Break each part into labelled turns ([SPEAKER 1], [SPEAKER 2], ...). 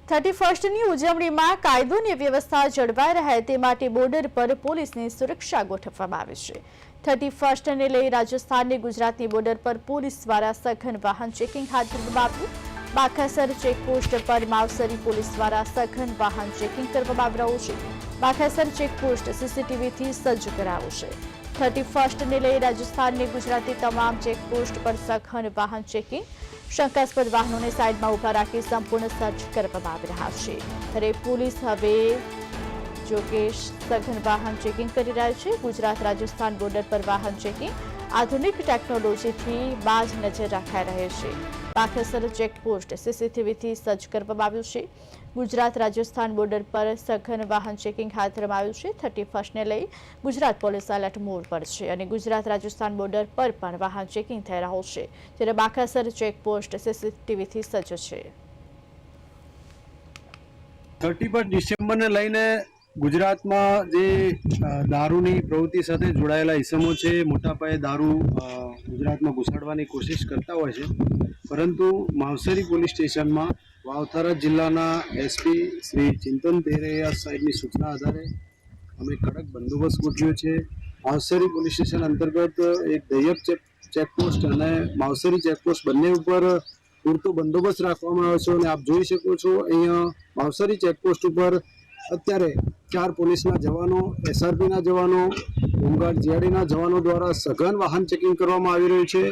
[SPEAKER 1] 31ની ઉજવણીમાં કાયદો અને વ્યવસ્થા જળવાઈ રહે તે માટે બોર્ડર પર પોલીસની સુરક્ષા ગોઠવવામાં આવી છે। 31ને લઈ રાજસ્થાન અને ગુજરાતની બોર્ડર પર પોલીસ દ્વારા સઘન વાહન ચેકિંગ હાથ ધરવામાં આવ્યું। બાખાસર ચેકપોસ્ટ પર માવસરી પોલીસ દ્વારા સઘન વાહન ચેકિંગ કરવામાં આવી રહ્યું છે। બાખાસર ચેકપોસ્ટ સીસીટીવીથી સજ્જ કરાયો છે। 31ને લઈ રાજસ્થાન અને ગુજરાતની તમામ ચેકપોસ્ટ પર સઘન વાહન ચેકિંગ, શંકાસ્પદ વાહનોને સાઈડમાં ઉભા રાખી સંપૂર્ણ સર્ચ કરવામાં આવી રહ્યા છે। ત્યારે પોલીસ હવે જોકે સઘન વાહન ચેકિંગ કરી રહ્યા છે। ગુજરાત રાજસ્થાન બોર્ડર પર વાહન ચેકિંગ આધુનિક ટેકનોલોજીથી બાજ નજર રખાઈ રહે છે। બાખાસર ચેકપોસ્ટ સીસીટીવીથી સજ્જ કરવામાં આવ્યું છે। ગુજરાત રાજસ્થાન બોર્ડર પર સઘન વાહન ચેકિંગ હાથ ધરવામાં આવ્યું છે। 31ને લઈ ગુજરાત પોલીસ એલર્ટ મોડ પર છે અને ગુજરાત રાજસ્થાન બોર્ડર પર પણ વાહન ચેકિંગ થઈ રહ્યું છે, જ્યારે બાખાસર ચેકપોસ્ટ સીસીટીવીથી સજ્જ છે।
[SPEAKER 2] 31 ડિસેમ્બરને લઈને ગુજરાતમાં જે દારૂની પ્રવૃત્તિ સાથે જોડાયેલા ઇસમો છે, મોટા પાયે દારૂ ગુજરાતમાં ઘુસાડવાની કોશિશ કરતા હોય છે, પરંતુ માવસરી પોલીસ સ્ટેશનમાં વાવથરા જિલ્લાના એસપી શ્રી ચિંતન તેરૈયા સાહેબની સૂચના આધારે અમે કડક બંદોબસ્ત ગોઠવ્યો છે। માવસરી પોલીસ સ્ટેશન અંતર્ગત એક દૈયક ચેકપોસ્ટ અને માવસરી ચેકપોસ્ટ બંને ઉપર પૂરતો બંદોબસ્ત રાખવામાં આવ્યો છે અને આપ જોઈ શકો છો અહીંયા માવસરી ચેકપોસ્ટ ઉપર અત્યારે 4 પોલીસના જવાનો, એસઆરપીના જવાનો, હોમગાર્ડ જીઆરડીના જવાનો દ્વારા સઘન વાહન ચેકિંગ કરવામાં આવી રહ્યું છે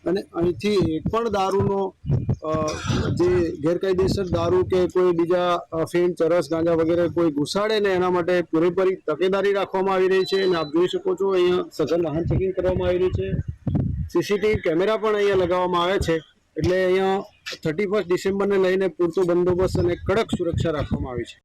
[SPEAKER 2] અને અહીંથી એક પણ દારૂનો જે ગેરકાયદેસર દારૂ કે કોઈ બીજા ફેન, ચરસ, ગાંજા વગેરે કોઈ ઘુસાડે ને એના માટે પૂરેપૂરી તકેદારી રાખવામાં આવી રહી છે અને આપ જોઈ શકો છો અહીંયા સઘન વાહન ચેકિંગ કરવામાં આવી રહ્યું છે। સીસીટીવી કેમેરા પણ અહીંયા લગાવવામાં આવે છે, એટલે અહીંયા 31 ડિસેમ્બરને લઈને પૂરતો બંદોબસ્ત અને કડક સુરક્ષા રાખવામાં આવી છે।